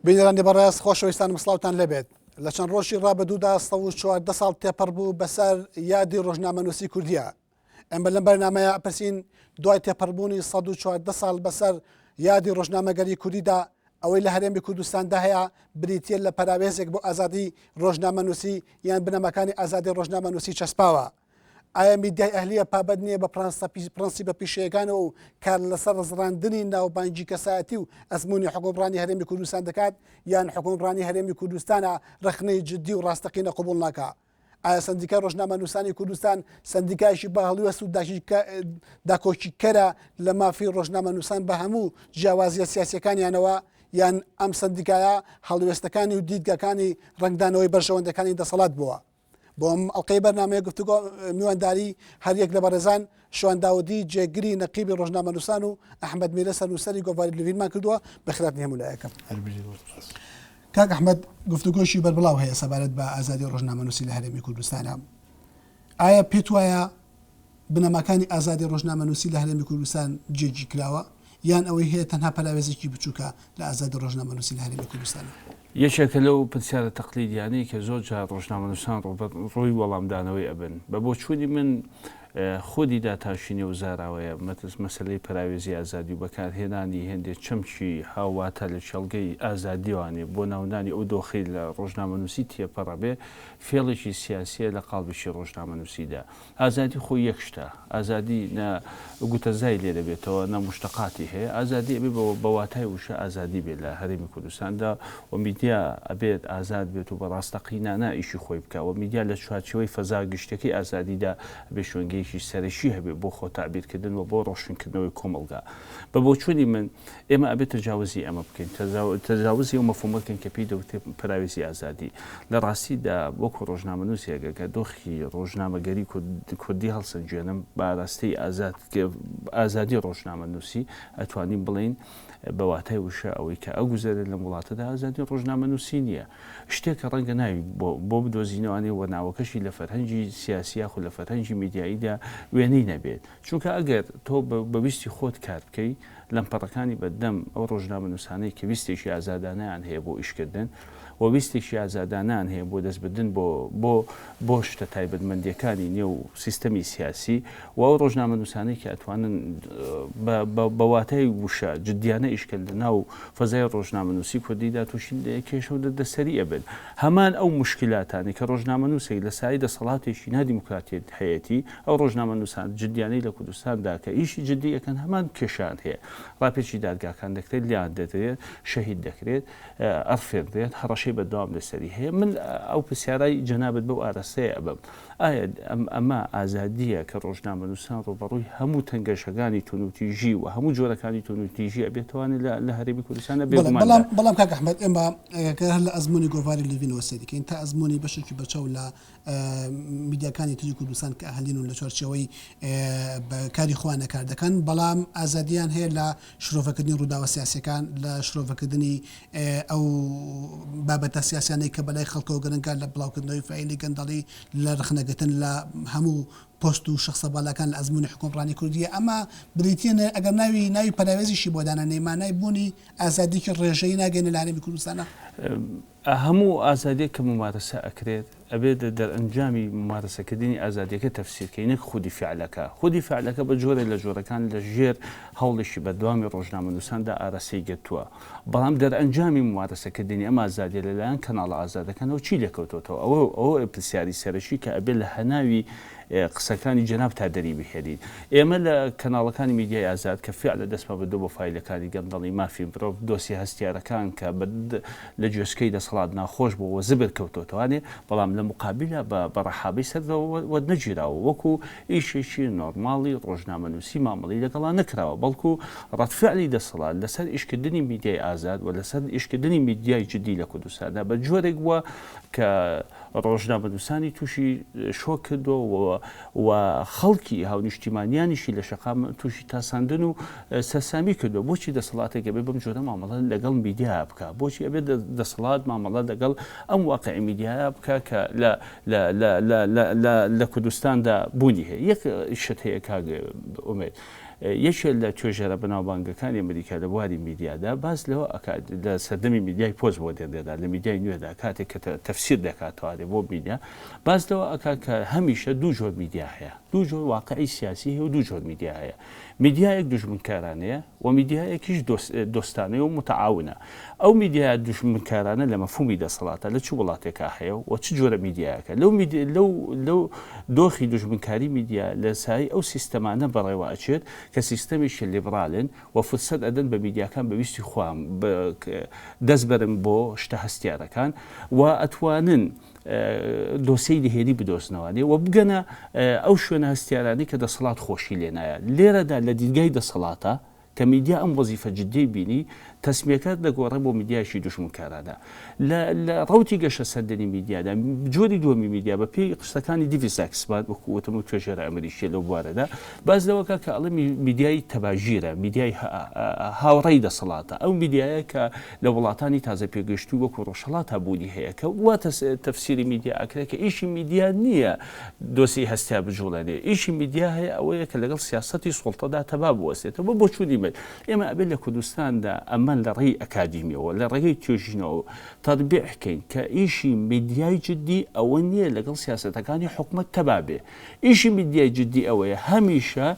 بینەرانی بەڕێز خۆشەویستانم سڵاوتان لەبێت لە چەند ڕۆژی ڕابردوودا 14 ساڵ تێپەڕ بوو بەسەر یادی ڕۆژنامەنووسی کوردیە. ئەمە لەم بەرنامەیە ئەپرسین دوای تێپەڕبوونی 14 ساڵ بەسەر یادی ڕۆژنامەگەری کوردیدا ئەوەی لە هەرێمی کوردستاندا هەیە بریتە لە پەراوێزێک بۆ ئازادی ڕۆژنامەنووسی یان بنەمەکانی ئازادی ڕۆژنامەنووسی چەسپاوە. ئایا میدیای ئەهلیە پابەت نییە بە پرەنسیپە پیشەیەکانەوە و کار لەسەر ڕزڕاندنی ناوبانگی کەسایەتی و ئەزمموی حکومڕانی هەرێمی کوردستان دەکات یان حکومڕانی هەرێمی کوردستانە ڕخنەی جددی و ڕاستەقینە قبول ناکە؟ ئایا سندیکای ڕۆژنامەنووسانی کوردستان سندیکایشی بە هەڵوێست و داکۆچیکەرە لە مافی ڕۆژنامەنووسان بە هەموو جیاوازیە سیاسیەکانیانەوە یان ئەم سندیکایە هەڵوێستەکانی و دیدگەکانی ڕنگدانەوەی بەرژەوەندەکانی دەسەڵات بووە؟ بۆم ئەڵقەی بەرنامەیە گفتوگۆ میوانداری هەریەک لە بەڕێزان شوان داودی جێگری نەقیبی ڕۆژنامەنووسان و ئەحمەد میرە سەرنووسەری گۆڤاری لەوینمان کردووە بەخراپنی هەموو لایەکەم. کاک ئەحمەد گفتوگۆشی بەربڵاو هەیە سەبارەت بە ئازادی ڕۆژنامەنووسی لە هەرێمی کوردستانە. ئایا پێت وایە بنەماکانی ئازادی ڕۆژنامەنووسی لە هەرێمی کوردستان جێگی کراوە یان ئەوەی هەیە تەنها پەراوێزێکی بچووکە لە ئازادی ڕۆژنامەنووسی لە هەرێمی کوردستانە؟ یەکێکە لەو پرسیارە تەقلیدیانەی کە زۆر جار ڕۆژنامەنووسان ڕووی وەڵامدانەوەی ئەبن بە بۆچوونی من خۆدی داتاشینی و زاراوەیە مەسلەی پەراوێزی ئازادی و بەکارهێنانی هێندێک چەمکی هاواتە لە چەڵگەی ئازادیوانێ بۆ ناودانی ئەو دۆخی لە ڕۆژنامەنووسی تێپەڕەبێ فێڵێکی سیاسیە لە قاڵبشی ڕۆژنامەنووسیدا. ئازادی خۆی یەک شتە، ئازادی گوتەزای لێ دەبێتەوە نەمشتەقاتی هەیە، ئازادی ئەبێ بە واتای وشە ئازادی بێت لە هەرێمی کوردستاندا و میدیا ئەبێت ئازاد بێت و بە ڕاستەقینانە ئیشی خۆی بکە و میدیا لە چوارچەوەی فەزا گشتەکەی ئازادیدا بێ شوێنگەی سەرشی هەبێ بۆ خۆ تعبیرکردن و بۆ ڕۆشنکردنەوەی کۆمەلگا. بە بۆچوونی من ئێمە ئەبێت تەجاوزی ئەمە بکەین، تەجاوزی ئەو مەفهومەکەن کە پێی دەوتێ پەراوێزی ئازادی. لە ڕاستیدا وەکو ڕۆژنامەنووسێکە کە دۆخی ڕۆژنامەگەری کوردی هەڵسەنجێنم بە ڕاستەی ئازادی ڕۆژنامەنووسی ئەتوانین بڵین بە واتای وشە ئەوەی کە ئەو گوزارێت لە وڵاتەدا ئازادی ڕۆژنامەنووسی نییە. شتێکە ڕەنگە ناوی بۆ بدۆزینەوەی وەناوەکەشی لە فەرهەنگی سیاسیە و لە فەرهەنگی میدیاییدا وێنەی نەبێت، چونکە ئەگەر تۆ بەویستی خۆت کار بکەی لەمپەڕەکانی بەدەم ئەو ڕۆژنامەنووسانەی کە ویستێکی ئازادانەیان هەیە بۆ ئیشکردن و ویستێکی ئازادانان هەیە بۆ دەستبردن بۆ شتە تایبەتمەندیەکانی نێو سیستەمی سیاسی و ئەو ڕۆژنامەنووسانەی کە ئەتوانن بە واتای وشە جددیانە ئیشکردن ناو فەزای ڕۆژنامەنووسی کوردیدا تووشی کێشە و دەسەری ئەبن. هەمان ئەو مشکلاتانی کە ڕۆژنامەنووسێک لە سای دەسەڵاتێکی نادیموکراتیت هەیەی ئەو ڕۆژنامەنووسان جددیانەی لە کوردستاندا کە ئیشی جددی ئەەکەن هەمان کێشان هەیە. ڕاپێکی دادگاکان دەکرێت لیان دەدرێت شەهید دەکرێت ئەرفێدرێت هەڕەشەی بەدەوام لەسەری هەیە. من ئەو پرسیارای جەنابەت بەو ئاراستەیە ئەبم، ئایا ئەمە ئازادیە کە ڕۆژنامەنووسان ڕوبەڕووی هەموو تەنگەشەکانی تونوتیژی و هەموو جۆرەکانی تونوتیژی ئەبێتوانێت لە هەرێمی کوردستانە بێ؟ بەڵام کاک ئەحمەد ئێمە کە هەر لە ئەزمموی گۆڤاری لڤینەوە سەریکەین تا ئەزمموی بەشێکی بەچەو لە میدیاکانی تری کوردستان کە ئەهلین و لە چۆرچەوەی کاری خۆیان نەکار دەکەن، بەڵام ئازادیان هەیە لە شرۆڤەکردنی ڕووداوە سیاسیەکان، لە شرۆڤەکردنی ئەو بابەتە سیاسیانەی کە بەلای خەڵکەوە گەرنگە لە بڵاوکردنەوەی فعیلی گەندەڵی لە ڕخنەگەتن لە هەموو پۆست و شخصە باڵەکان لە ئەزمموی حکومڕانی کوردیە. ئەمە بریتە ئەگەر ناوی پەراوێزیشی بۆدانە نەیمانای بوونی ئازادیکی ڕێژەی ناگەێنە لە هەرێمی کوردستانە. هەموو ئازادیە کە ممارەسە ئەکرێت ئەبێت دەرئەنجامی ممارەسەکردنی ئازادیەکە تەفسیرکەی نەک خودی فعلەکە بە جۆرە لە جۆرەکان لە ژێر هەوڵێکی بەدوامی ڕۆژنامەنووساندا ئارەسەی گرتووە، بەڵام دەرئەنجامی ممارەسەکردنی ئەم ئازادیە لەلایەن کەناڵە ئازادەکانەوە چی لەکەوتەوە؟ ئەوە پرسیاری سەرەکی کە ئەبێت لە هەناوی قسەکانی جەناب تا دەری بهێنین. ئێمە لە کەناڵەکانی میدیای ئازاد کە فعلە دەستمە بەدۆ بە فایلەکانی گەندەڵی مافی مرۆڤ دۆسی هەستیارەکان کە لە گوێسکەی دەسەڵات ناخۆش بووە زبر کەوتۆتەوانێ، بەڵام لە مقابلە بە ڕەحابەی سەردەوە نەگیراوە وەکو ئیشێکی نۆرماڵی ڕۆژنامەنووسی مامەڵی لەگەڵا نەکراوە، بەڵکو ڕەتفعلی دەسەڵات لەسەر ئیشکردنی میدیای ئازاد و لەسەر ئیشکردنی میدیای جددی لە کوردستاندا بە جۆرێک وە کە ڕۆژنامەنووسانی تووشی شۆ کردەوە و خەڵکی هاونیشتیمانیانیشی لە شەقام تووشی تاساندن و سەرسامی کردو. بۆچی دەسەڵاتێک ئەبێ بەم جۆرە مامەڵە لەگەڵ میدیا بکە؟ بۆچی ئەبێ دەسەڵات مامەڵە لەگەڵ ئەم واقعی میدیا بکە کە لە کوردستاندا بوونی هەیە؟ یەک شت هەیە کاک ئومێد، یەکێ لە توێژەرە بەناوبانگەکانی ئەمریکا لە بواری میدیادا باز لەوە لە سەردەمی میدیای پۆست بۆ دێدا لە میدیای نوێدا کاتێک کە تەفسیر دەکاتەوە بۆ میدیا باز لەوە ئەکا کە هەمیشە دوو جۆر میدیا هەیە دوو جۆر واقعی سیاسی هەیە و دوو جۆر میدیا هەیە میدیایەک دوژمنکارانەیە و میدیایەکیش دۆستانەیە و متعاونە ئەو میدیای دوژمنکارانە لە مەفهومی دەسەڵاتە لە چ وڵاتێکا هەیە و چ جۆرە میدیایەکە لەو دۆخی دوژمنکاری میدیا لە سای ئەو سیستەمانە بەڕێوە ئەچێت کە سیستەمیشی لیبرالن و فرسەت ئەدەن بە میدیاکان بەویستی خۆیان دەست بەرن بۆ شتە هەستیارەکان و ئەتوانن دۆسەی دهێنی بدۆستنەوەنێ و بگەنە ئەو شوێنە هەستیارانی کە دەسەڵات خۆشی لێنایە لێرەدا لە دیدگای دەسەڵاتە کە میدیا ئەم وەزیفە جدی بینی تەسمیەکەت دەگۆڕێ بۆ میدیایشی دوژمنکارانە لە ڕوتی گەشە سەردەنی میدیادا جۆری دووەمی میدیا بە پێی قسەکانی دیڤی ساکسپات وەکووتم و توێژەرە ئەمریکیە لەو بوارەدا باز لەوەکە کە ئەڵێ میدیای تەباژیرە میدیای هاوڕێی دەسەڵاتە ئەو میدیایە کە لە وڵاتانی تازە پێگەشتوو وەکو ڕۆژهەڵات هەبوونی هەیە کە واتە تەفسیری میدیا ئەکرێت کە ئیشی میدیا نییە دۆسی هەستیا بجوڵێنێ ئیشی میدیا هەیە ئەوەیە کە لەگەڵ سیاسەتی سوڵتەدا تەبا بوەستێتەوە بۆ چوونی من ئێمە ئەبێت لە کوردستاندا ئەمە لە ڕێی ئەکادیمیەوە لە ڕێگەی توێژینەوە تەطبیق بکەین کە ئیشی میدیای جدی ئەوە نییە لەگەڵ سیاسەتەکانی حکومەت تەبا بێ ئیشی میدیای جدی ئەوەیە هەمیشە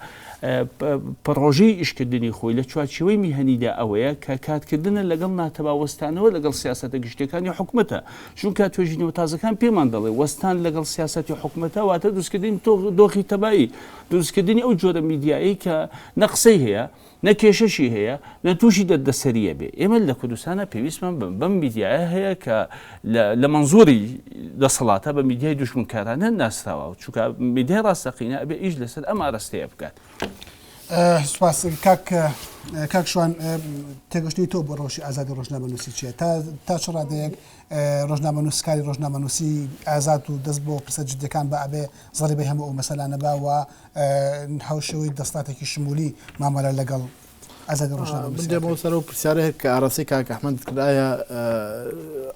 پڕۆژەی ئیشکردنی خۆی لە چوارچێوەی میهەنیدا ئەوەیە کە کاتکردنە لەگەڵ ناتەباوەستانەوە لەگەڵ سیاسەتە گشتەکانی حکومەتە چونکە توێژینەوە تازەکان پێمان دەڵێ وەستان لەگەڵ سیاسەتی حکومەتە واتە دروستکردنی دۆخی تەبایی دروستکردنی ئەو جۆرە میدیایی کە نەقسەی هەیە نەکێشەشی هەیە لە تووشی دەردەسەریە بێ ئێمە لە کوردستانە پێویستمان بەم میدیایە هەیە کە لە منزوری دەسەڵاتە بە میدیای دوژمنکارانە ناسراوە چونکە میدیای ڕاستەقینە ئەبێ ئیش لەسەر ئەم ئاراستەیە بکات. سپاس کاک شوان تێگەشتنی تۆ بۆ ڕۆژی ئازادی ڕۆژنامەنووسی چییە تا چ ڕادەیەک ڕۆژنامەنووسکاری ڕۆژنامەنووسی ئازاد و دەست بۆ پرسە جدەکان بە ئەبێ زەڵیبەی هەموو ئەو مەسەلانە باوە هاوشەوەی دەستاتێکی شمولی مامەلە لەگەڵ ئازادی ڕۆژنامەنووسی. دێمەوە سەر و پرسیارەیە کە ئاراسی کاک ئەحمەد کردایە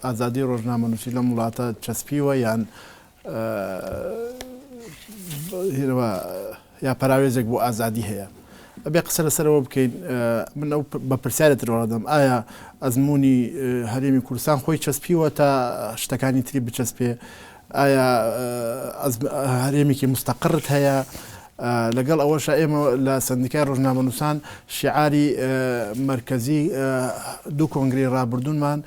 ئازادی ڕۆژنامەنووسی لەم وڵاتە چەسپیوە یان یا پراوێزێک بۆ ئازادی هەیە ئەبێ قسە لەسەرەوە بکەین من ئەو بە پرسیارێت ڕۆدەم ئایا ئەزمموی هەرێمی کوردستان خۆی چەسپیوە تا شتەکانی تری بچەسپێ ئایا هەرێمێکی مستەقرت هەیە لەگەڵ ئەوەشە ئێمە لە سندیکای ڕۆژنامەنووسان شیعاری مرکزی دوو کۆنگری ڕابردوونمان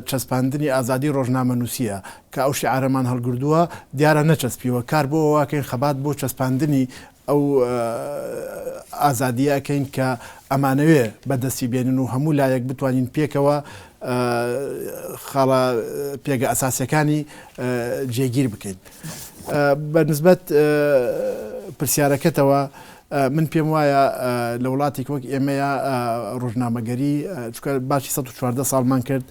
چەسپاندنی ئازادی ڕۆژنامەنووسیە کە ئەو شیعارەمان هەڵگردووە دیارە نەچەسپیوە کار بۆ واکەین خەبات بۆ چەسپاندنی ئەو ئازادیەکەین کە ئەمانەوێ بەدەستی بێنن و هەموو لایەک بتوانین پێکەوە خاڵە پێگە ئەساسیەکانی جێگیر بکەین. بەنسبەت پرسیارەکەتەوە من پێم وایە لە وڵاتێک وەک ئێمەیە ڕۆژنامەگەری باشی 14 ساڵمان کرد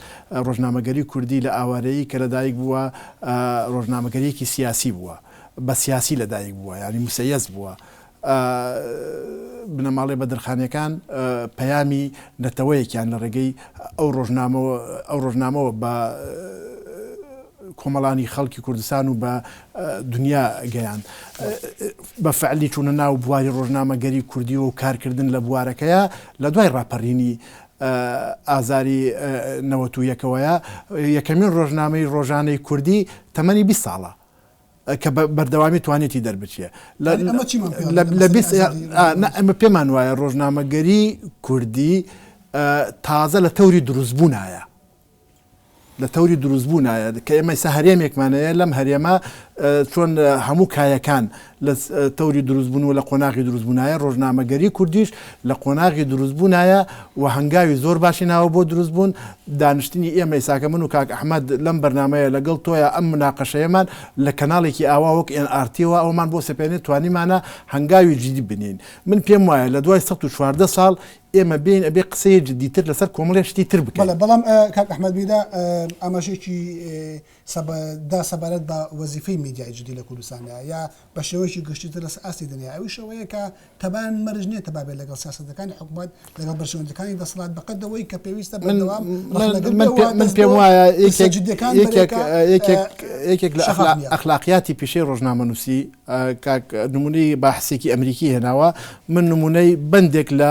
ڕۆژنامەگەری کوردی لە ئاوارەیە کە لەدایک بووە ڕۆژنامەگەریەکی سیاسی بووە بە سیاسی لەدایک بووە ینی موسەیەز بووە بنەماڵی بەدرخانیەکان پەیامی نەتەوەیەکیان لە ڕێگەی ئەو ڕۆژنامەوە بە کۆمەڵانی خەڵکی کوردستان و بە دنیا گەیان بە فعلی چوونە ناو بواری ڕۆژنامەگەری کوردی و کارکردن لە بوارەکەیە لە دوای ڕاپەڕینی ئازاری 91ەوەیە یەکەمین ڕۆژنامەی ڕۆژانەی کوردی تەمەنی 20 ساڵە کە بەردەوامی توانێتی دەربچێ ئەمە پێمان وایە ڕۆژنامەگەری کوردی تازە لە تەوری دروستبوونایە لە تەوری دروستبوونایە کە ئێمە سە هەرێمێکمانەیە لەم هەرێمە چۆن هەموو کایەکان لە تەوری دروستبوون و لە قۆناغی دروستبوونایە ڕۆژنامەگەری کوردیش لە قۆناغی دروستبوونایە و هەنگاوی زۆر باشی ناوە بۆ دروستبوون دانیشتنی ئێمە ئێساکە من و کاک ئەحمەد لەم بەرنامەیە لەگەڵ تۆیە ئەم مناقەشەیەمان لە کەناڵێکی ئاوا وەک NRTەوە ئەومان بۆ سەپێنێت توانیمانە هەنگاوی جدی بنین من پێم وایە لە دوای 14 ساڵ ئێمە بین ئەبێ قسەیە جددیتر لەسەر کۆمەڵێ شتی تر بکەن. بەڵام کاک ئەحمەد بیدا ئاماژێکی دا سەبارەت بە وەزیفەی میدیای جدی لە کوردستانە یا بە شێوەیەکی گشتیتر لەسەر ئاستی دنیا ئەوی شەوەیە کە تەبان مەرج نییە تەبابێت لەگەڵ سیاسەتەکانی حکوومەت لەگەڵ بەرژەوەندەکانی دەسەڵات بەقەدەوەی کە پێویستە بەردەوام من پێم وایە یەکێک لە ئەخلاقیاتی پیشەی ڕۆژنامەنووسی نمونەی باحسێکی ئەمریکی هێناوە من نمونەی بەندێک لە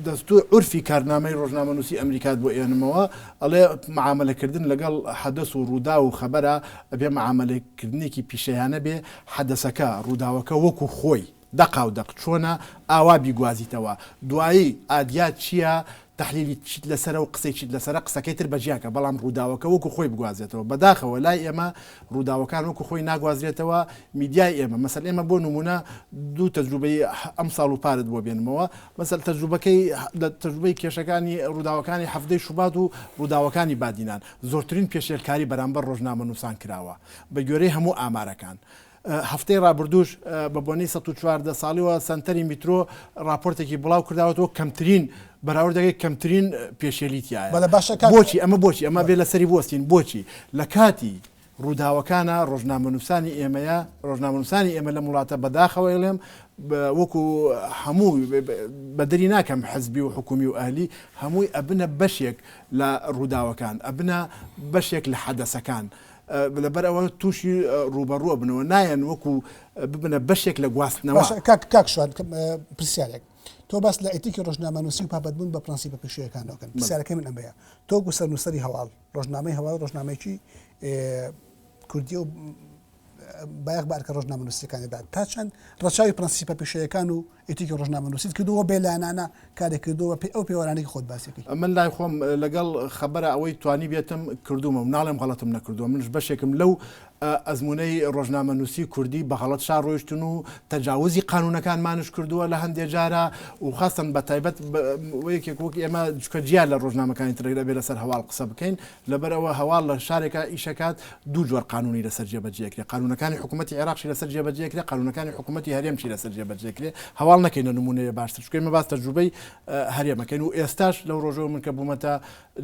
دەستور عورفی کارنامەی ڕۆژنامەنووسی ئەمریکات بۆ ئێنمەوە ئەڵێ معاملەکردن لەگەڵ حەدەس و ڕوودا و خەبەرە ئەبێ معاملەکردنێکی پیشەیانە بێ حەدەسەکە ڕووداوەکە وەکو خۆی دەقاو دەق چۆنە ئاوا بیگوازیتەوە دوایی ئادیات چییە تحلیلی چیت لەسەر و قسەی چیت لەسەر قسەکەی تر بەجیاکە بەڵام ڕووداوەکە وەکو خۆی بگوازێتەوە بەداخەوە لای ئێمە ڕووداوەکان وەکو خۆی ناگوازرێتەوە میدیای ئێمە مەسەل ئێمە بۆ نمونە دوو تەجروبەی ئەم ساڵ و پارت بۆ بێنمەوە مەسەل تەجروبەی کێشەکانی ڕووداوەکانی هەفتەی شوبات و ڕووداوەکانی بادینان زۆرترین پێشێلکاری بەرامبەر ڕۆژنامەنووسان کراوە بە گوێرەی هەموو ئامارەکان. هەفتەی ڕابردوش بە بۆنەی 114 ساڵیەوە سنتەری میترۆ راپۆرتێکی بڵاو کرداوەتەوە کەمترین بەراوردەکەی کەمترین پێشێلیتیایە بۆچی ئەمە بێ لەسەری بۆستین بۆچی لە کاتی ڕووداوەکانە ڕۆژنامەنووسانی ئێمەیە ڕۆژنامەنووسانی ئێمە لە وڵاتە بەداخەوە ئێڵێم وەکو هەموو بەدەری ناکەم حەزبی و حکومی و ئەهلی هەمووی ئەبنە بەشێک لە ڕووداوەکان ئەبنە بەشێک لە حەدەسەکان لەبەر ئەوە تووشی ڕوبەڕوە بنەوە نایەن وەکو ببنە بەشێک لە گواستنەوە. کاک شوان پرسیارێک تۆ باس لە ئەتیکی ڕۆژنامەنووسی و پابەتبوون بە پرەنسیپە پێشەکانەوەکەن پرسیارەکەی من ئەمەیە تۆ سەرنووسەری هەواڵ ڕۆژنامەی هەواڵ ڕۆژنامەیەکی کوردی و بایەق بارکە ڕۆژنامەنووسیەکانیدا تا چەند ڕەچاوی پرەنسیپە پێشەکان و ئەتیکی ڕۆژنامەنووسیت کردووە بێلانانە کارێک کردووە ئەو پێوەرانەی خۆت باسیەکەی من لای خۆم لەگەڵ خەبەرە ئەوەی توانی بێتم کردومە و ناڵێم غەڵەتم نەکردووە منش بەشێکم لەو ئەزمونەی ڕۆژنامەنووسی کوردی بە غەڵەت شار ڕۆیشتن و تەجاوزی قانونەکانمانش کردووە لە هەندێک جارە و خاستن بە تایبەت یەکێک وەک ئێمە جوکە جیال لە ڕۆژنامەکانی ترێدا بێ لەسەر هەواڵ قسە بکەین لەبەرەوە هەواڵ لە شارێکە ئیشەکات دوو جۆر قانونی لەسەر جێبەجێکرێ قانونەکانی حکوومەتی عێراقی لەسەر جێبەجێکرێ قانونەکانی حکوومەتی هەرێمچی لەسەر جێبەجێکرێ هەواڵ نەکەینە نمونەیە باشتر چکەمە باس تەجروبەی هەرێمەکەین و ئێستاش لەو ڕۆژەوە من کە بوومەتە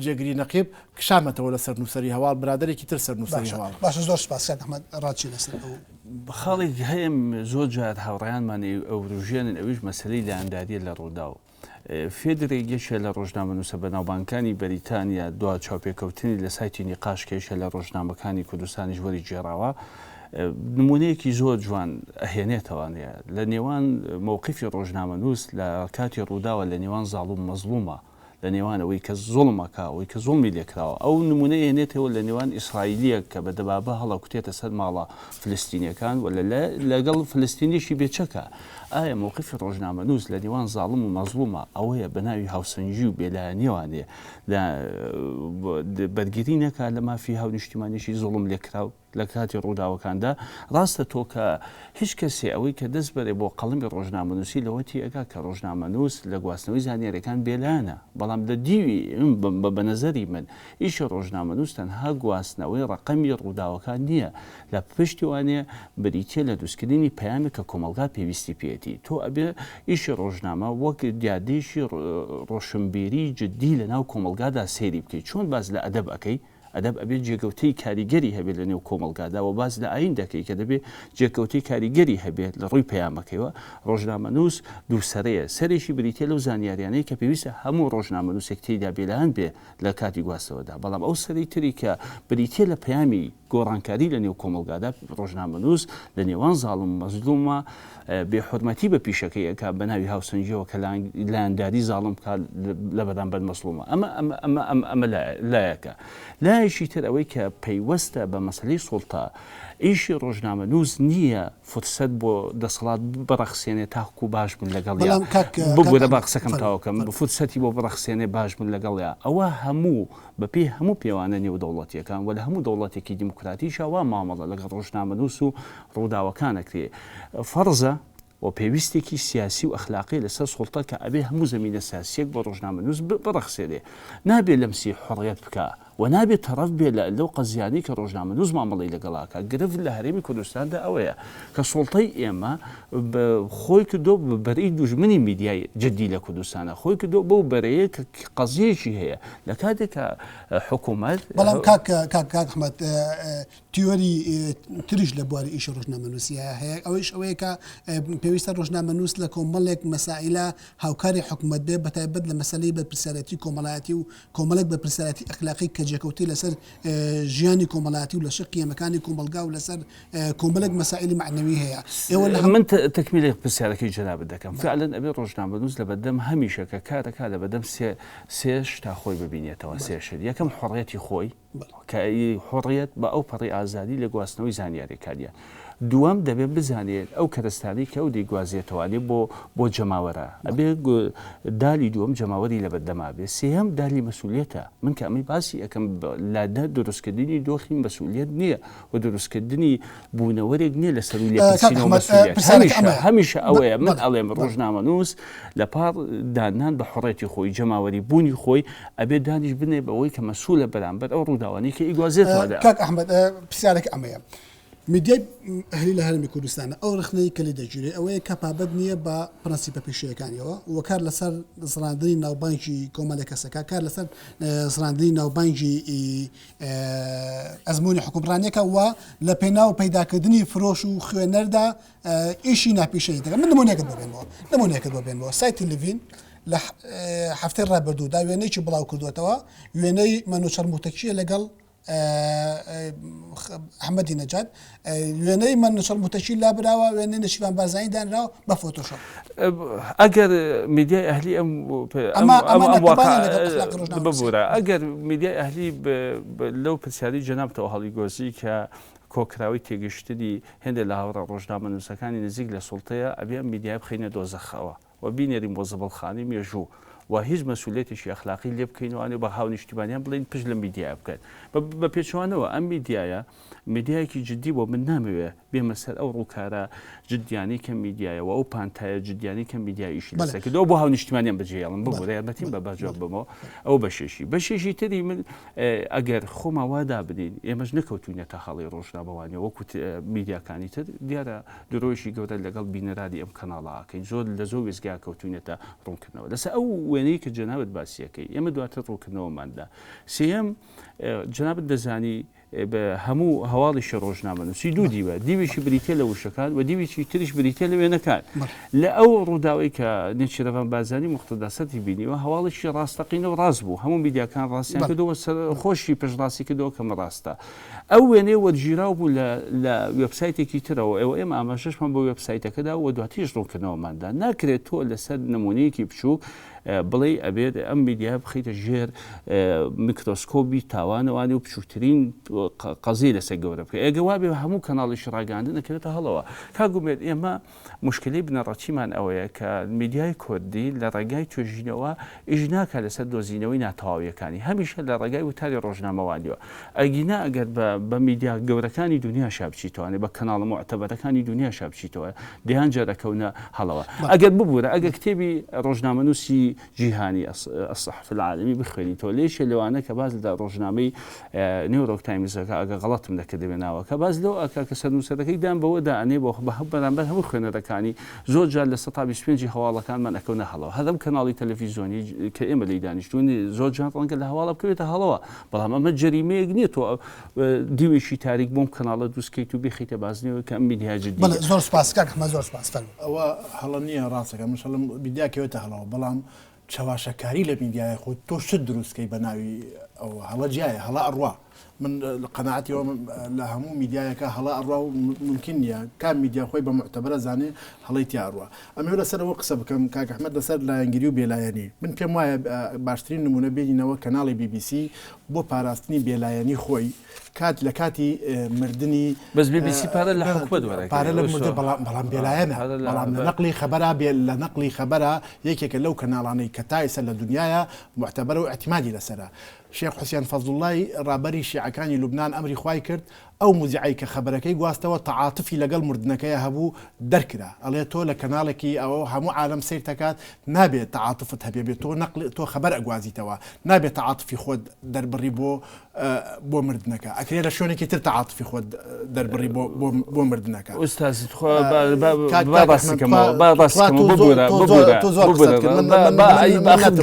جێگیری نەقیب کشامەتەوە لە سەرنووسەری هەواڵ برادێکی تر سەرنووسەری هەواڵ باش زۆر سپاس ئەحمەد ڕاچی لەسەر خاڵێک هەیەم زۆر جار هاوڕێیانمان ئەوروژێنن ئەویش مەسلەی لانداریە لە ڕووداو فێدرێکیشە لە ڕۆژنامەنووسە بەناوبانکانی بەریتانیا دوا چاوپێکەوتنی لە سایتی نیقاشکێشە لە ڕۆژنامەکانی کوردستانی ژوەری جێراوە نمونەیەکی زۆر جوان ئەهێنێتەوانەیە لە نێوان مووقیفی ڕۆژنامەنووس لە کاتی ڕووداوە لە نێوان زاڵوم مەزلومە لە نێوان ئەوەی کە زۆڵمەکە ئەوەی کە زۆڵمی لێکراوە ئەو نمونەیە هێنێتەوە لە نێوان ئیسرائیلیە کە بە دەبابە هەڵەکوتێتە سەر ماڵە فلستینیەکان و لەگەڵ فلستینیشی بێچەکە ئایا مووقیفی ڕۆژنامەنووس لە نێوان زاڵم و مەزلومە ئەوەیە بە ناوی هاوسەنجی و بێلایەنیێوانێ بەرگری نەکات لە مافی هاونیشتیمانیشی زۆڵم لێکراو لە کاتی ڕووداوەکاندا ڕاستە تۆ کە هیچ کەسێ ئەوەی کە دەست بەرێ بۆ قەڵمی ڕۆژنامەنووسی لەوەتی ئەگا کە ڕۆژنامەنووس لە گواستنەوەی زانیاریەکان بێلایەنە بەڵام لە دیوی بە نەزەری من ئیشە ڕۆژنامەنووس تەنها گواستنەوەی ڕقەمی ڕووداوەکان نییە لە پشتی وانێ بریتە لە دروستکردنی پەیامی کە کۆمەلگا پێویستی پێێتی تۆ ئەبێ ئیشی ڕۆژنامە وەک دیادێشی ڕۆشنبیری جددی لە ناو کۆمەلگادا سێری بکەیت چۆن باز لە ئەدەب ئەەکەی ئەدەب ئەبێت جێگەوتەی کاریگەری هەبێت لە نێو کۆمەلگادا و باز لە ئاین دەکەی کە دەبێت جێگەوتەی کاریگەری هەبێت لە ڕووی پەیامەکەیەوە ڕۆژنامەنووس دووسەرەیە سەرێکی بریتە لەو زانیاریانەی کە پێویستە هەموو ڕۆژنامەنووسێک تێیدا بێلایەن بێ لە کاتی گواستەوەدا بەڵام ئەو سەری تری کە بریتە لە پەیامی گۆڕانکاری لە نێو کۆمەلگادا ڕۆژنامەنووس لە نێوان زاڵم مەزلومە بێحورمەتی بە پیشەکەیەکە بە ناوی هاوسەنجیەوە کە لانداری زاڵم لە بەرامبەر مەزلومە ئەمە لایەکە لایەکی تر ئەوەی کە پەیوەستە بە مەسلەی سوڵتە ئیشی ڕۆژنامەنووس نییە فرسەت بۆ دەسەڵات بڕەخسێنێ تاکو باش بن لەگەڵیا ببوو لە با قسەکەم تاوەکەم فرسەتی بۆ بڕەخسێنێ باش بن لەگەڵیا ئەوە هەموو بەپێی هەموو پێوانە نێودەوڵەتیەکان و لە هەموو دەوڵەتێکی دیموکراتیشەوە مامەڵە لەگەڵ ڕۆژنامەنووس و ڕووداوەکانەکرێ فەرزە و پێویستێکی سیاسی و ئەخلاقی لەسەر سوڵتە کە ئەبێ هەموو زەمینە سیاسیەک بۆ ڕۆژنامەنووس بڕەخسێنێ نابێت لەمسی حڕیەت بکە و و نابێت تەرەف بێ لەو قەزیانی کە ڕۆژنامەنووس مامەڵەی لەگەڵاکە گرفت لە هەرێمی کوردستاندا ئەوەیە کە سوڵتەی ئێمە خۆی کردو بەرەی دوژمنی میدیای جدی لە کوردستانە خۆی کردو بەو بەرەیە کە قەزیەکی هەیە لە کاتێکە حکوومەت بەڵام کاک ئەحمەد تیۆری تریش لە بواری ئیش ڕۆژنامەنووسیە هەیە ئەوەیە کە پێویستە ڕۆژنامەنووس لە کۆمەڵێک مەسائلە هاوکاری حکوومەت بێ بەتایبەت لە مەسەلەی بەرپرسیارەتی کۆمەڵایەتی و کۆمەڵێک بەرپرسیارەتی ئەخلاقی کە جێکەوتی لەسەر ژیانی کۆمەڵایەتی و لەسەر قیەمەکانی کۆمەلگا و لەسەر کۆمەڵێک مەسائلی معنەوی هەیە من تەکمیلی پرسیارەکەی جەنابەت دەکەم فعلا ئەبێ ڕۆژنامەنووس لە بەردەم هەمیشە کە کارەکە لە بەردەم سێ شتا خۆی ببینێتەوە سێشت یەکەم حڕێتی خۆی کە حڕیت بە ئەو پەڕی ئازادی لە گواستنەوەی زانیاریکاریە دووەم دەبێت بزانێت ئەو کەرستانی کە ئەو دەیگوازێتەوەێ بۆ جەماوەرە ئەبێ دالی دووەم جەماوەری لە بەردەما بێ سێهم دالی مەسئولیەتە من کە ئەمەی باسی ئەەکەم لادە دروستکردنی دۆخی مەسئولیت نییە و دروستکردنی بوونەوەرێک نییە لە سەروی هەمیشە ئەوەیە من ئەڵێم ڕۆژنامەنووس لە پاڵ دانان بە حڕێتی خۆی جەماوەری بوونی خۆی ئەبێ دانیش بنێ بەوەی کە مەسئولە بەرامبەر ئەو ڕووداوانی کە ئیگوازێتەوە کاک ئەحمەد پرسیارێک ئەمەیە میدیای هەلی لە هەرمی کوردستانە ئەو ڕخنەی کە لی دەگیرێ ئەوەیە کەپابەت نییە بە پرەنسیپە پێشەکانیەوە وەکار لەسەر زڕاندنی ناوبانکی کۆمەڵێک کەسەکە کار لەسەر زڕاندنی ناوبانکی ئەزمموی حکومڕانیەکە وە لە پێناو پەیداکردنی فرۆش و خوێنەردا ئیشی ناپیشەی دەکەن من نمونونەکەت بۆبێنەوە سایتی لڤین لە هەفتەی ڕابردوودا وێنەیەکی بڵاو کردوێتەوە وێنەی مەنوچەرموتەکیە لەگەڵ ئەحمەدی نەجات وێنەی من شەرموتەشی لابراوە وێنەی نەشیوان بارزانانی دانراوە بە فۆتۆشۆپ ئەگەر میدیای ئەهلی ببوورە ئەگەر میدیای ئەهلی لەو پرسیاری جەنابەتەوە هەڵی گۆزی کە کۆکراوی تێگەشتنی هێندە لە هاوڕە ڕۆژنامەنووسەکانی نزیک لە سوڵتەیە ئەبێ میدیای بخینە دۆزەخەوە و بینێرین بۆ زەبەڵخانی مێژوو و هیچ مەسئولێتیشی ئەخلاقی لێ بکەینەوە بە هاو نیشتیمانیان بڵین پشت لە میدیای بکەن بە پێچوانەوە ئەم میدیایە میدیایەکی جددی بۆ من نامەوێ بێمە سەر ئەو ڕووکارە جدیانی کە میدیایەوە ئەو پانتایە جدیانی کە میدیاییشی لەسەکردەوە بۆ هاو نیشتیمانیان بەجێڵم ببوو یارمەتیم بە باجۆ بمەوە ئەو بەشێشی تری من ئەگەر خۆما وادا بدەین ئێمەش نەکەوتوینەتە هەڵی ڕۆژنامەوانی وەکو میدیاکانی تر دیارە درۆژی گەورە لەگەڵ بینەرادی ئەم کەناڵاکەین زۆر لە زۆر وێزگا کەوتوینەتە ڕوونکردنەوە لەسەر ئەو وێنەی کە جەنابەت باسیەکەی ئێمە دواتر ڕوونکردنەوەماندا سێەم جەنابەت دەزانی بە هەموو هەواڵیشی ڕۆژنامەنووسی دوو دیوە دیویشی بریتێ لە وشەکان و دیویی تریش بریتێ لە وێنەکان لە ئەو ڕووداوی کە نێچیرەوان بازانی مختداسەتی بینیوە هەواڵیشی ڕاستەقینە و ڕاست بوو هەموو میدیاکان ڕاستیان کردەوە خۆشی پێشڕاستی کردەوە کەمە ڕاستە ئەو وێنەیە وەرگیراو بوو لە وێبسایتێکی ترەوە ئێمە ئاماژەشمان بۆ وێبسایتەکەدا و دواتیش ڕوونکردنەوەماندا ناکرێت تۆ لەسەر نمونەیەکی بچووک بڵێ ئەبێت ئەم میدیا بخیتە ژێر میکرۆسکۆبی تاوانەوانی و بچووترین قەزی لەسەر گەورە بکە ئێگەوا بێ هەموو کەناڵی شڕاگاندن نەکرێتە هەڵەوە کاگومێت ئێمە مشکلەی بنەڕەتیمان ئەوەیە کە میدیای کوردی لە ڕێگای توێژینەوە ئیش ناکە لەسەر دۆزینەوەی ناتەواویەکانی هەمیشە لە ڕێگای وتاری ڕۆژنامەوانیەوە ئەگینا ئەگەر بە میدیا گەورەکانی دنیا شابچیتوانێ بە کەناڵ معتەبەرەکانی دنیا شابچیتەوە دەیان جارەکەونە هەڵەوە ئەگەر ببوورە ئەگەر کتێبی ڕۆژنامەنووسی جیهانی الصحف العالمی بخوێنیتەوە لێشە لەوانە کە باز لە ڕۆژنامەی نیویۆرک تایمزەکە ئەگە غەڵەتم دەکردێناوە کە باز لەو ئەکا کە سەرنووسەرەکەی دان بەوەدا ئەنێ بۆ بەرامبەر هەموو خوێنەرەکانی زۆر جار لە 125 هەواڵەکانمان ئەکەونە هەڵەوە هەدەم کەناڵی تەلەڤیزیۆنی کە ئێمە لی دانیشتوونی زۆر جار ڕەنگە لە هەواڵە بکەوێتە هەڵەوە بەڵام ئەمە جەریمەیەک نییە تۆ دیوێشی تاریک بۆم کەناڵە دووسکەیت و بخیتە بازنەوە کە ئەم میدیا جدی زۆر سپاس کاکمە زۆر سپاس ئەوە هەڵە نییە ڕاستەکە مشەڵم میدیاکەوێتە هەڵەوە بەڵام چاواشەکاری لە میدیای خۆ تۆ شت دروستکەی بە ناوی ئەو هەڵە جیایە هەڵە ئەڕوا من قەناعەتیەوە لە هەموو میدیایەکە هەڵە ئەڕوا و ممکن نییە کام میدیا خۆی بە معتەبەرە زانێ هەڵی تیاڕوە ئەمێ لەسەرەوە قسە بکەم کاک ئەحمەد لەسەر لایەنگیری و بێلایەنی من پێم وایە باشترین نمونە بینینەوە کەناڵی BBC بۆ پاراستنی بێلایەنی خۆی کات لە کاتی مردنی بەس BBC پارە لە حکومەت وەرەگرێت پارە لە مردە بەڵام بێلایەنە بەڵام لە نەقلی خەبەرە لە نەقلی خەبەرە یەکێکە لەو کەناڵانەی کە تایسە لە دنیاە معتەبەرە و ئەتیمادی لەسەرە شێخ حوسێن فەزڵڵای ڕابەری شیعەکانی لوبنان ئەمری خوای کرد ئەو موزیعی کە خەبەرەکەی گواستەوە تەعاتفی لەگەڵ مردنەکەی هەبوو دەرکرا ئەڵێ تۆ لە کەناڵێکی ئەوە هەموو عالم سیر دەکات نابێت تەعاتفت هەبێ بێت تۆ خەبەر ئەگوازیتەوە نابێت تەعاتفی خۆت دەربڕی بۆ مردنەکە ئەکرێ لە شوێنێکی تر تەعاتفی خۆت دەربڕی بۆ مردنەکە ئوستاز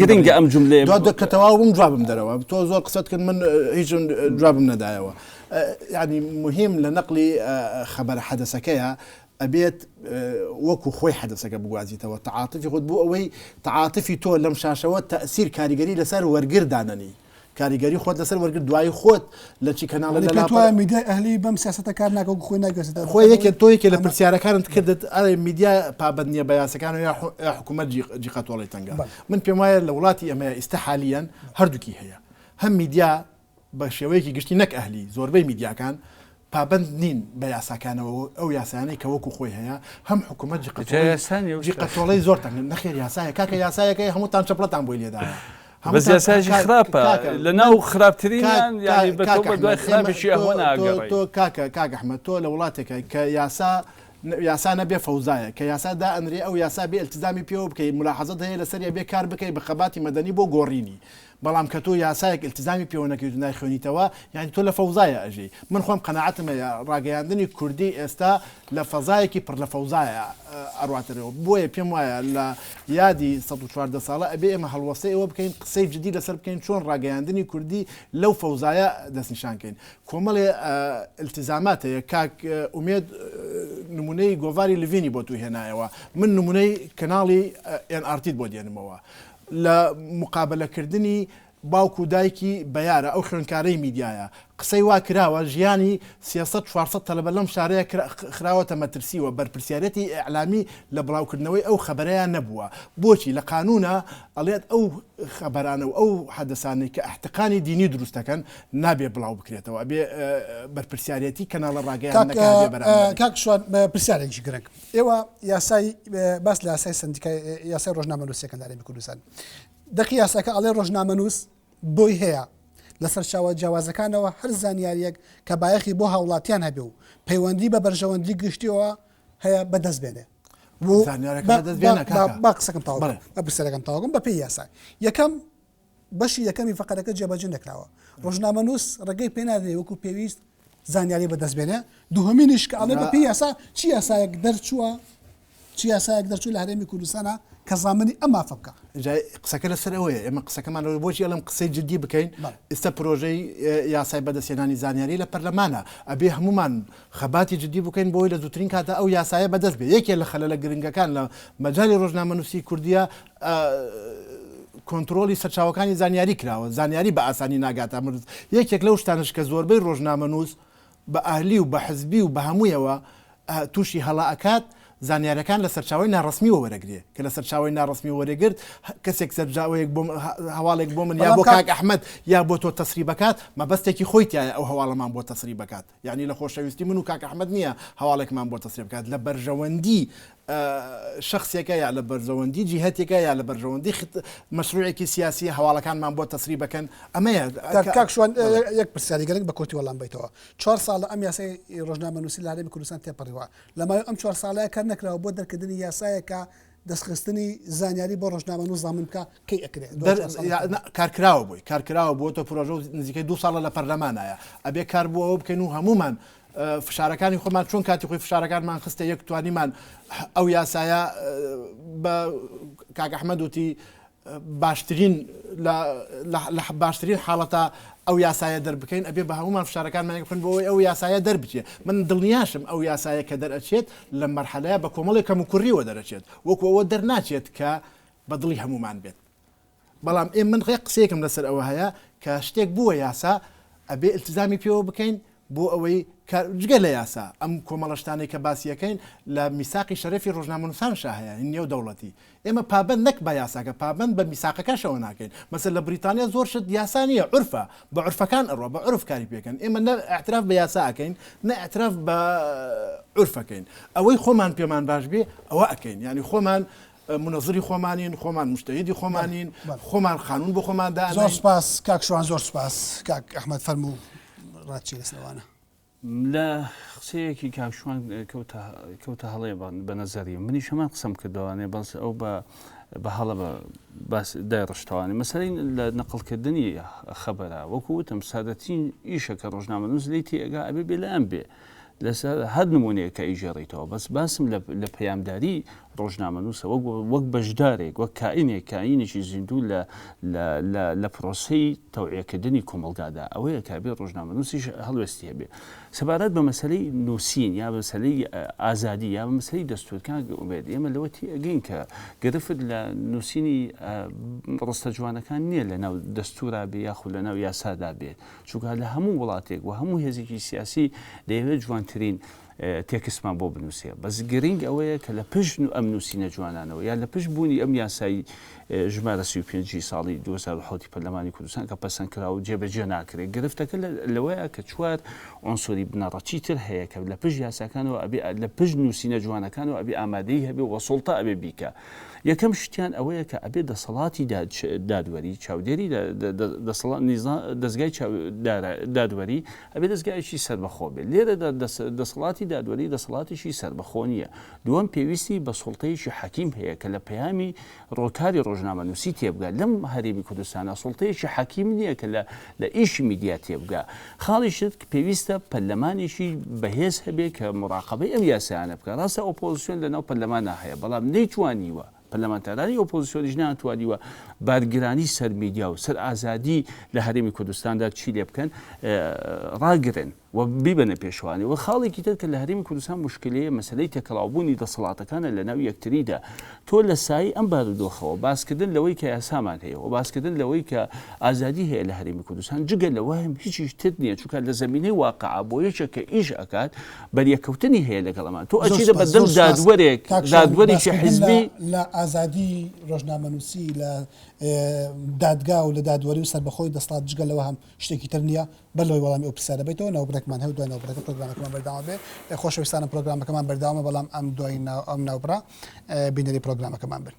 گرنگە ئەم جملێ دەکەتەوە بم جوابم دەرەوە تۆ زۆر قسەت کرد من هیچ جوابم نەدایەوە يعني مهم لنقل خبر حدثكيها أبيت وكو خوي حدثك بوازيته والتعاطفي خد بو أوي تعاطفي تو لم شاشوات تأثير كاريجري لسر ورقر دانني كاريجري خود لسر ورقر دواي خود لشي كانال لا تو ميديا أهلي بم سياسة كارنا كو خوي ناقص خوي يك تو يك لبرسيارة كانت كردت على ميديا بابنية بياس كانوا يا حكومة جي قطولي تنجا من بيمايا لولاتي أما استحاليا هردوكي هي هم ميديا بە شێوەیەکی گشتی نەک ئەهلی زۆربەی میدیاکان پابند نین بە یاساکانەوە ئەو یاسانەی کە وەکو خۆی هەیە هەم حکوومەت جیقەتۆڵی زۆر تەنگ نەخێر یاسایە کاکە یاسایەکەی هەمووتان چەپڵەتان بۆی لێداە بەس یاسایشی خراپە لە ناو خراپترینیان یعنی بە دوای خراپێکی ئەوە ناگەڕێ تۆ کاکە ئەحمەد تۆ لە وڵاتێکە کە یاسا نەبێ فەوزایە کە یاسادا ئەنرێ ئەو یاسا بێ ئیلتزامی پێوە بکەی ملاحەزەت هەیە لەسەر بێ کار بکەی بە خەباتی مەدەنی بۆ گۆڕینی بەڵام کە تۆ یاسایەک ئیلتزامی پێوە نەکەیت و نایخوێنیتەوە یعنی تۆ لە فەوزایە ئەژەی من خۆم قەناعەتمە ڕاگەیاندنی کوردی ئێستا لە فەزایەکی پڕ لە فەوزایە ئەڕواتەرەوە بۆیە پێم وایە لە یادی 114 ساڵە ئەبێ ئێمە هەڵوەسەی ئەوە بکەین قسەی جدی لەسەر بکەین چۆن ڕاگەیاندنی کوردی لەو فەوزایە دەستنیشانکەین کۆمەڵێ ئیلتزامات هەیە کاک ئومێد نمونەی گۆڤاری لڤینی بۆ تو هێنایەوە من نمونەی کەناڵی NRT بۆ دێنمەوە لە مقابلەکردنی باوکو دایکی بەیارە ئەو خوێنکارەی میدیایە قسەی وا کراوە ژیانی 300-400 تەلەبە لەم شارەیە خراوەتە مەترسیوە بەرپرسیارەتی ئەعلامی لە بڵاوکردنەوەی ئەو خەبەرەیان نەبووە بۆچی لە قانونە ئەڵێت ئەو خەبەرانە و ئەو حەدەسانەی کە احتقانی دینی دروستەکەن نابێ بڵاو بکرێتەوە بێ بەرپرسیارەتی کەناڵە ڕاگەیان کاک شوان پرسیارێکی گرنگ ئێوە یاسای باس لە یاسای سندیکای یاسای ڕۆژنامەنووسیەکەن دارێمی کوردستان دەقی یاساکە ئەڵێ ڕۆژنامەنووس بۆی هەیە لەسەر چاوە جیاوازەکانەوە هەر زانیاریەک کە بایەخی بۆ هاوڵاتیان هەبێ و پەیوەندی بە بەرژەوەندی گشتیەوە هەیە بەدەست بێنێ با قسەکەم تاوە پرسیارەکەم تاوەگەم بە پێی یاسای یەکەم بەشی یەکەمی فەقەرەکە جێبەجێ نەکراوە ڕۆژنامەنووس ڕێگەی پێ نادرێ وەکو پێویست زانیاری بەدەست بێنێ دووهەمینیش کە ئەڵێ بە پێی یاسا چی یاسایەک دەرچووە چی یاسایەک دەرچوو لە هەرێمی کوردستانە کە زامنی ئەما فەبکە قسەکە لەسەر ئەوەیە ئێمە قسەکەمان بۆچی ئەڵم قسەی جدی بکەین ئێستا پرۆژەی یاسای بەدەستێنانی زانیاری لە پەرلەمانە ئەبێ هەمومان خەباتی جدی بکەین بۆی لە زووترین کاتە ئەو یاسایە بەدەست بێ یەکێ لە خەلە گرنگەکان لە مەجای ڕۆژنامەنووسی کوردیە کۆنتترۆلی سەرچاوەکانی زانیاری کراوە زانیاری بە ئاسانی ناگاتە مرز یەکێک لەو شتانش کە زۆربەی ڕۆژنامەنووس بە ئاهلی و بە حزبی و بە هەموویەوە تووشی هەڵائکات زانیارەکان لە سەرچاوی ناڕسمیەوە وەرەگرێ کە لە سەرچاوی ناڕسمی وەرەگرت کەسێک سەرجاوەیەک هەواڵێک بۆ من یا بۆ کاک ئەحمەد یا بۆ تۆ تەسری بکات مەبەستێکی خۆیتیایە ئەو هەواڵەمان بۆ تەسری بکات یعنی لە خۆشەویستی من و کاک ئەحمەد نییە هەواڵێکمان بۆ تەسری بکات لە بەرژەوەندی شخصێکە یا لە بەرژەوەندی جیهەتێکە یا لە بەرژەوەندی مەشروعێکی سیاسی هەواڵەکانمان بۆ تەسری بکەن ئەمەیە کاک شوان یەک پرسیاری گەرنگ بە کۆتی وەڵام بیتەوە 4 ساڵە ئەم یاسای ڕۆژنامەنووسی لە هەرێمی کوردستان تێپەڕیوە لەمای ئەم 4 ساڵەیە کار نەکراوە بۆ دەرکردنی یاسایەکە دەستخستنی زانیاری بۆ ڕۆژنامەنووس زامن بکە کەی ئەکرێت کارکراوە بووی کارکراوە بۆ تۆ پرۆژە نزیکەی 2 ساڵە لە پەرلەمانایە ئەبێ کار بووە ئەوە بکەین و هەمومان فشارەکانی خۆمان چۆن کاتی خۆی فشارەکانمان خستە یەک توانیمان ئەو یاسایە بە کاک ئەحمەد وتی باشترین باشترین حاڵەتە ئەو یاسایە دەربکەین ئەبێ بە هەمومان فشارەکانمان بکەن بۆەوەی ئەو یاسایە دەربچێت من دڵنیاشم ئەو یاسایە کە دەرئەچێت لە مەرحەلەیە بە کۆمەڵی کەم و کوڕیەوە دەرەچێت وەکو ئەوە دەرناچێت کە بە دڵی هەمومان بێت بەڵام ئێ من قسەیەکم لەسەر ئەوە هەیە کە شتێک بووە یاسا ئەبێ ئیلتزامی پێوە بکەین بۆ ئەوەی جگە لە یاسا ئەم کۆمەڵەشتانەی کە باسیەکەین لە میساقی شەرەفی ڕۆژنامەنووسان هەیە نێو دەوڵەتی ئێمە پابند نەک بە یاساکە پابند بە میساقەکەشەوە ناکەین مەسەر لە بریتانیا زۆر شت یاسا نیە عورفە بە عورفەکان ئەڕۆ بە عورف کاری پێکەن ئێمە نە ئاعتراف بە یاسا ئەکەین نە ئاعتراف بە عورفەکەین ئەوەی خۆمان پێمان باش بێ ئەوە ئەکەین یعنی خۆمان منەزری خۆمانین خۆمان مشتهیدی خۆمانین خۆمان خانون بۆ خۆمان داین زۆر سپاس کاک شوان زۆر سپاس کاک ئەحمەد فەرموو ڕاچی لەسەوانە لە قسەیەکی کاکشوان کەوتە هەڵێ بە نەزەری منی شەمان قسەم کردوانێ بەس ئەو بە هەڵە باس دایڕشتوانێ مەسەرین لە نەقڵکردنی خەبەرە وەکو وتم سادەترین ئیشە کە ڕۆژنامەنووس لی تێگا ئەبێ بێ لەیان بێ لەسەر هەر نمونەیە کە ئیژێڕیتەوە بەس باسم لە پەیامداری ڕۆژنامەنووسە وەک بەشدارێک وەک کائینێک کائینێکی زیندوو لە پرۆسەی تەوعیەکردنی کۆمەلگادا ئەوەیە کە بێ ڕۆژنامەنووسیش هەڵوێستی هەبێ سەبارەت بە مەسەلەی نووسین یا مەسەلەی ئازادی یا مەسەلەی دەستورکان ئومێد ئێمە لەوە تێگەین کە گرفت لە نووسینی ڕستە جوانەکان نییە لە ناو دەستورا بێ یاخود لە ناو یاسادا بێت چونکە لە هەموو وڵاتێک و هەموو هێزێکی سیاسی دەیەوێت جوانترین تێکسمان بۆ بنووسێ بەس گرنگ ئەوەیە کە لە پشت ئەم نووسینە جوانانەوە یا لە پشت بوونی ئەم یاسایی ژمارە 35 ساڵی 2010 پەرلەمانی کوردستان کە پەسەندکرا و جێبەجێ ناکرێت گرفتەکە لەوەیە کە چوار ئۆنسۆری بنەڕەتی تر هەیە کە لە پشت یاساکانەوە لە پشت نووسینە جوانەکانەوە ئەبێ ئامادەی هەبێ و سوڵتە ئەبێ بیکە یەکەم شتیان ئەوەیە کە ئەبێ دەسەڵاتی دادوەری چاودێری دەستگای دادوەری ئەبێ دەستگایشی سەربەخۆ بێت لێرە دەسەڵاتی دادوەری دەسەڵاتیشی سەربەخۆ نییە دووەم پێویستی بە سوڵتەیەکی حەکیم هەیە کە لە پەیامی ڕۆکاری ڕۆژنامەنووسی تێبگات لەم هەرێمی کوردستانە سوڵتەیەکی حەکیم نییە کە لە ئیشی میدیا تێبگا خاڵیشت کە پێویستە پەرلەمانێکی بەهێز هەبێ کە مراقبەی ئەم یاسایانە بکە ڕاستە ئۆپۆزیسیۆن لەناو پەرلەمانە هەیە بەڵام نەیتوانیوە پەرلەمانتارانی ئۆپۆزیسیۆنیش ناتوانیوە بارگرانی سەر میدیا و سەر ئازادی لە هەرێمی کوردستاندا چی لێ بکەن ڕاگرن و بیبەنە پێشوانێ و خاڵێکی تر کە لە هەرێمی کوردستان مشکلەیە مەسەلەی تێکەڵاوبوونی دەسەڵاتەکانە لە ناو یەکتریدا تۆ لە سایی ئەم بارودۆخەوە باسکردن لەوەی کە یاسامان هەیە و باسکردن لەوەی کە ئازادی هەیە لە هەرێمی کوردستان جگە لەوە هم هیچیش تر نییە چونکە لە زەمینەی واقعە بۆ یەکێک کە ئیش ئەکات بەریەکەوتنی هەیە لەگەڵەمان تۆ ئەچیدە بەدەم دادوەرێکی حیزبی لە ئازادی ڕۆژنامەنووسی لە دادگا و لە دادوەری و سەربەخۆی دەسەڵات جگە لەوە هەم شتێکی تر نییە بەلەوەی وەڵامی ئەو پرسیارە بێتەوە ناوبرێکمان هەیە دوای ناوبرەکە پرۆگرامەکەمان بەردەوام بێ خۆشەویستانە پرۆگرامەکەمان بەردەوامە بەڵام ئەم دوای ئەم ناوبرا بینەری پرۆگرامەکەمان بن